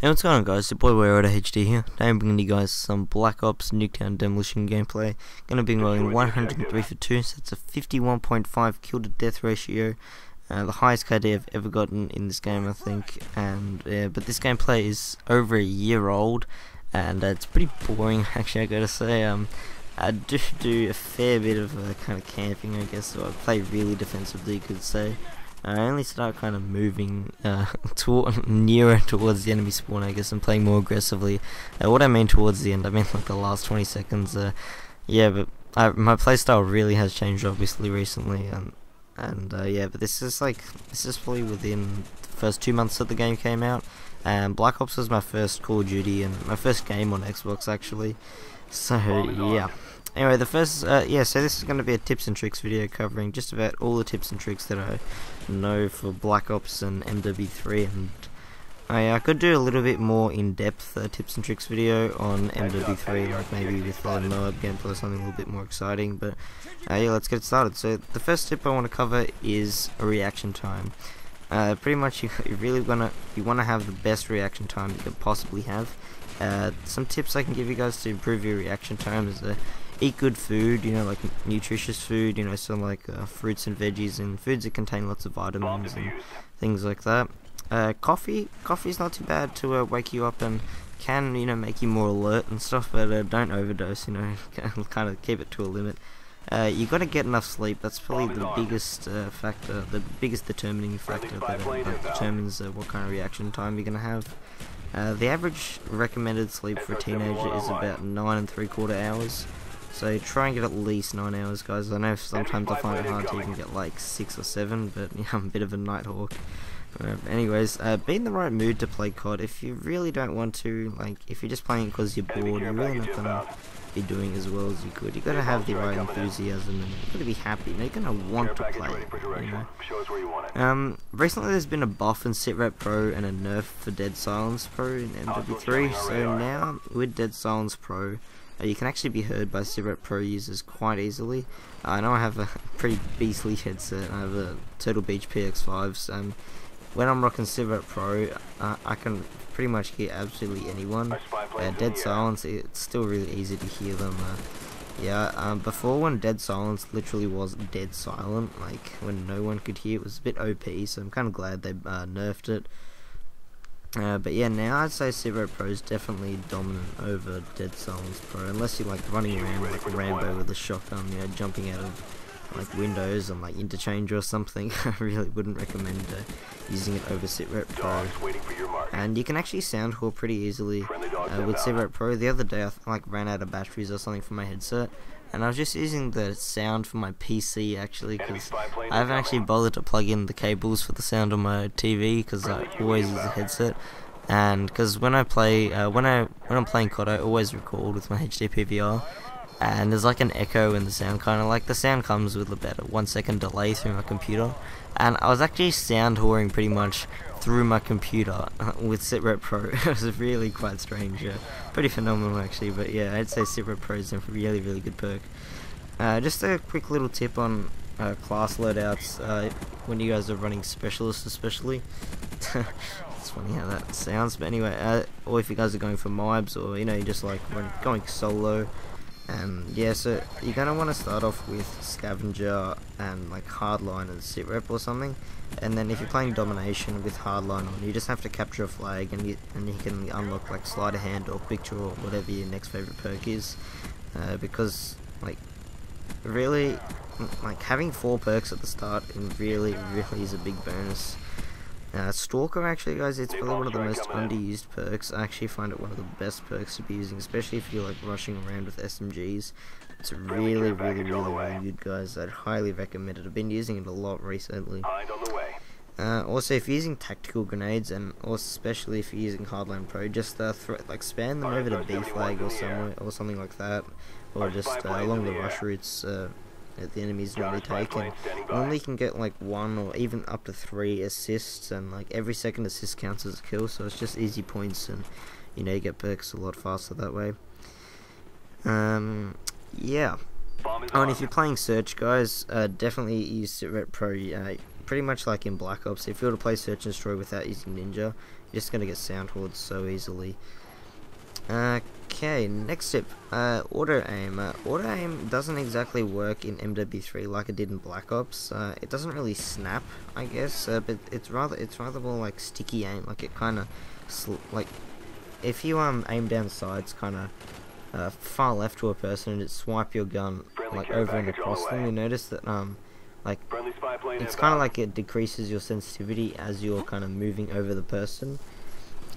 Hey, what's going on, guys? It's your boy whaleriderHD here. Today I'm bringing you guys some Black Ops Nuketown demolition gameplay. Gonna be rolling 103 for 2, so it's a 51.5 kill to death ratio. The highest KD I've ever gotten in this game, I think. And but this gameplay is over a year old, and it's pretty boring, actually, I gotta say. I do a fair bit of kind of camping, I guess, so I play really defensively, you could say. I only start kind of moving nearer towards the enemy spawn, I guess, and playing more aggressively. What I mean towards the end, I mean like the last 20 seconds. Yeah, but my playstyle really has changed, obviously, recently. Yeah, but this is probably within the first 2 months that the game came out. And Black Ops was my first Call of Duty and my first game on Xbox, actually. So yeah. Anyway, so this is going to be a tips and tricks video covering just about all the tips and tricks that I know for Black Ops and MW3, and I could do a little bit more in-depth tips and tricks video on MW3, like maybe with no gameplay or something a little bit more exciting, but yeah, let's get started. So the first tip I want to cover is a reaction time. Pretty much you want to have the best reaction time you could possibly have. Some tips I can give you guys to improve your reaction time is eat good food, like nutritious food, so like fruits and veggies and foods that contain lots of vitamins and things like that. Coffee's not too bad to wake you up and can, make you more alert and stuff, but don't overdose, kind of keep it to a limit. You got to get enough sleep. That's probably the biggest factor, the biggest determining factor that determines what kind of reaction time you're gonna have. The average recommended sleep for a teenager is about 9 3/4 hours. So try and get at least 9 hours, guys. I know sometimes I find it hard to even get like 6 or 7, but I'm a bit of a night hawk. Anyways, be in the right mood to play COD. If you really don't want to, if you're just playing it because you're bored, you're really not gonna be doing as well as you could. You gotta have the right enthusiasm, and you gotta be happy. You're gonna want to play. Recently there's been a buff in Sitrep Pro and a nerf for Dead Silence Pro in MW3. So now with Dead Silence Pro, you can actually be heard by Sitrep Pro users quite easily. I know I have a pretty beastly headset. I have a Turtle Beach PX5s. When I'm rocking Sitrep Pro, I can pretty much hear absolutely anyone. Dead Silence, it's still really easy to hear them. Before, when Dead Silence literally was dead silent, like when no one could hear, it was a bit OP, so I'm kind of glad they nerfed it. But yeah, now I'd say Sitrep Pro is definitely dominant over Dead Silence Pro, unless you're running around like Rambo with a shotgun, jumping out of windows and interchange or something. I really wouldn't recommend using it over Sitrep Pro. And you can actually sound whore pretty easily with Sitrep Pro. The other day I ran out of batteries or something for my headset, and I was just using the sound for my PC actually, because I haven't actually bothered to plug in the cables for the sound on my TV, because I always use the headset. And because when I play, when I'm playing COD, I always record with my HD PVR, and there's an echo in the sound, the sound comes with about a 1 second delay through my computer, and I was actually sound whoring pretty much through my computer with Sitrep Pro. It was really quite strange, pretty phenomenal actually. But yeah, I'd say Sitrep Pro is a really good perk. Just a quick little tip on class loadouts when you guys are running specialists, especially. It's funny how that sounds, but anyway, or if you guys are going for MIBs, or you just going solo. Yeah, so you're gonna want to start off with Scavenger and Hardline and Sitrep or something, and then if you're playing Domination with Hardline on, you just have to capture a flag, and you can unlock Sleight of Hand or Picture or whatever your next favorite perk is, because really having 4 perks at the start really is a big bonus. Stalker, actually, guys, it's probably one of the most underused perks. I actually find it one of the best perks to be using, especially if you're rushing around with SMGs. It's really good, guys. I'd highly recommend it. I've been using it a lot recently. Also, if you're using tactical grenades, and also especially if you're using Hardline Pro, just spam them over to B flag or somewhere or something like that, or just along the rush routes that the enemies normally take, and normally you can get 1 or even up to 3 assists, and every second assist counts as a kill, so it's just easy points, and you get perks a lot faster that way. Yeah. Oh, and if you're playing Search, guys, definitely use Sitrep Pro. Pretty much like in Black Ops, if you were to play Search and Destroy without using Ninja, you're just gonna get sound hordes so easily. Okay, next tip, auto aim. Auto aim doesn't exactly work in MW3 like it did in Black Ops. It doesn't really snap, I guess, but it's rather more like sticky aim. Like it kind of like if you aim down sides, kind of far left to a person and just swipe your gun like over and across them, you notice that like it's kind of like it decreases your sensitivity as you're kind of moving over the person.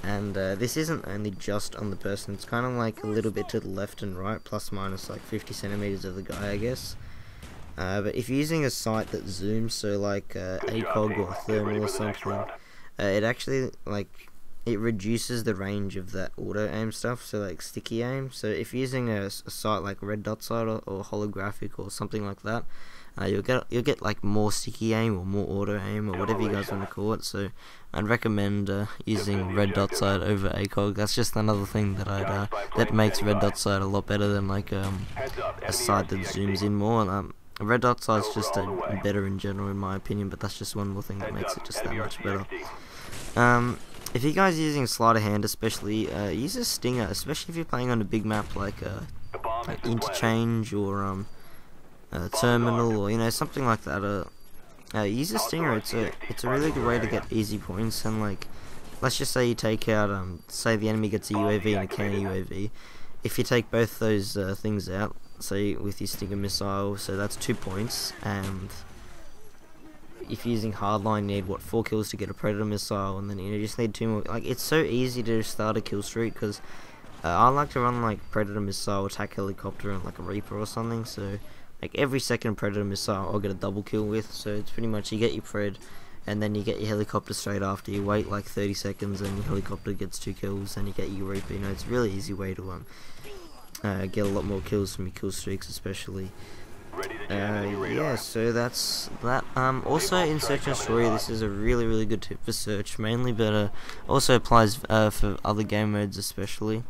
And this isn't only just on the person, it's kind of like a little bit to the left and right, plus minus like 50 centimeters of the guy, I guess. But if you're using a sight that zooms, so like ACOG or thermal or something, it actually like it reduces the range of that auto aim stuff, so like sticky aim. So if you're using a sight like red dot sight or holographic or something like that, you'll get like more sticky aim or more auto aim or whatever you guys want to call it. So I'd recommend using red dot sight over ACOG. That's just another thing that that makes red dot sight a lot better than like a sight that zooms in more. Red dot sight's just better in general in my opinion, but that's just one more thing that makes it just that much better. If you guys are using sleight of hand, especially use a stinger, especially if you're playing on a big map like Interchange or Terminal, or something like that. Use a stinger. It's a really good way to get easy points. And like, let's just say you take out say the enemy gets a UAV and a counter UAV. If you take both those things out, say with your stinger missile, so that's 2 points. And if you're using hardline, you need what, 4 kills to get a predator missile, and then you just need 2 more. Like, it's so easy to start a kill streak because I like to run like predator missile, attack helicopter, and like a Reaper or something. So like every second predator missile I'll get a double kill with. So it's pretty much you get your pred and then you get your helicopter straight after. You wait like 30 seconds and your helicopter gets 2 kills and you get your Reaper. It's a really easy way to get a lot more kills from your kill streaks, especially. Yeah, so that's that. Also in Search and Destroy, this is a really good tip for search mainly, but also applies for other game modes especially.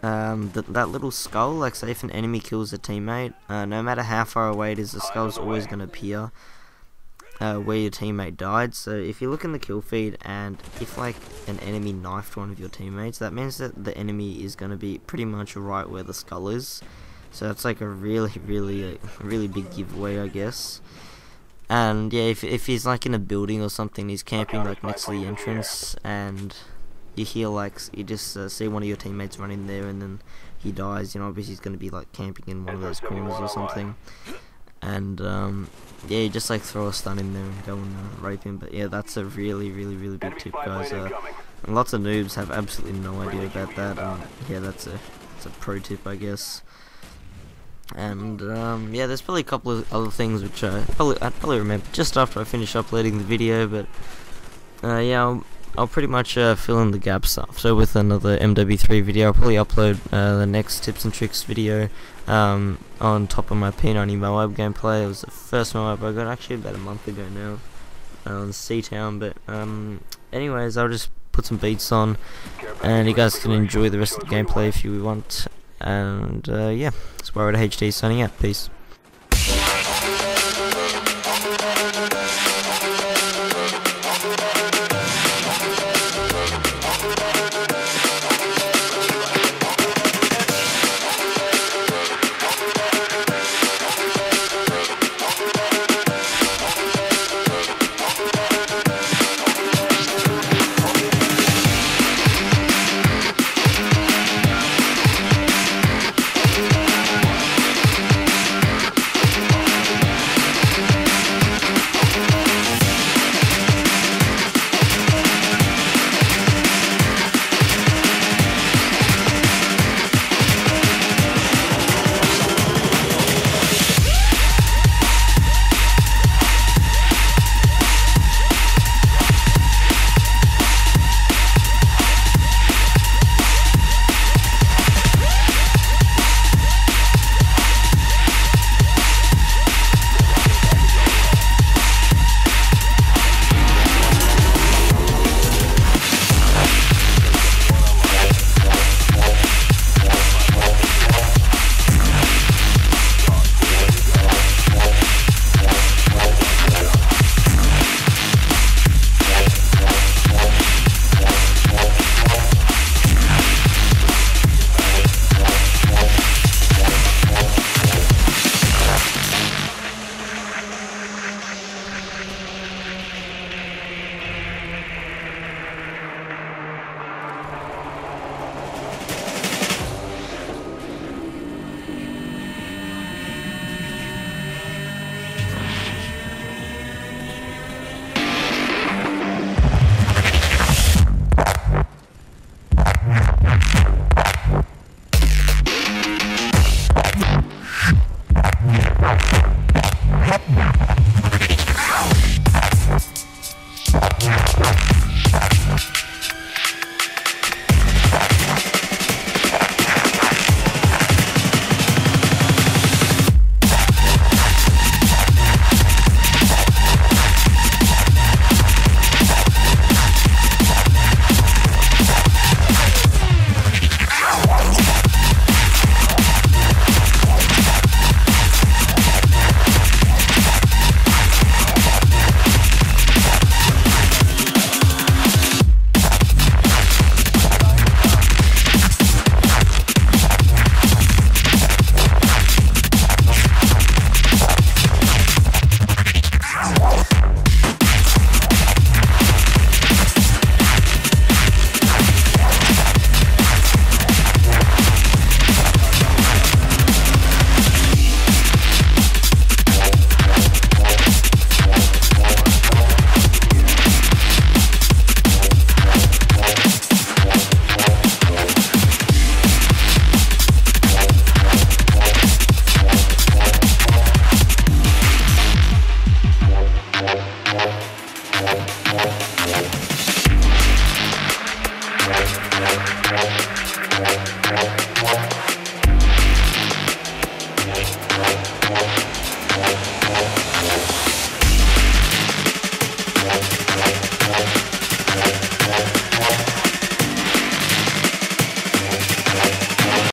That little skull, like say if an enemy kills a teammate, no matter how far away it is, the skull's always going to appear where your teammate died. So if you look in the kill feed and if like an enemy knifed one of your teammates, that means that the enemy is going to be pretty much right where the skull is. So that's like a really big giveaway, I guess. And yeah, if he's like in a building or something, he's camping like next to the entrance, and you hear like you just see one of your teammates running there, and then he dies. Obviously he's going to be like camping in one of those corners or something. And yeah, you just like throw a stun in there and go and rape him. But yeah, that's a really big tip, guys. Lots of noobs have absolutely no idea about that. Yeah, that's a pro tip, I guess. And yeah, there's probably a couple of other things which I'd probably remember just after I finish uploading the video, but yeah, I'll pretty much fill in the gaps up. So with another MW3 video, I'll probably upload the next tips and tricks video on top of my P90 Moab gameplay. It was the first Moab I got actually about a month ago now on Seatown, but anyways, I'll just put some beats on and you guys can enjoy the rest of the gameplay if you want. And yeah, it's whaleriderHD signing out. Peace.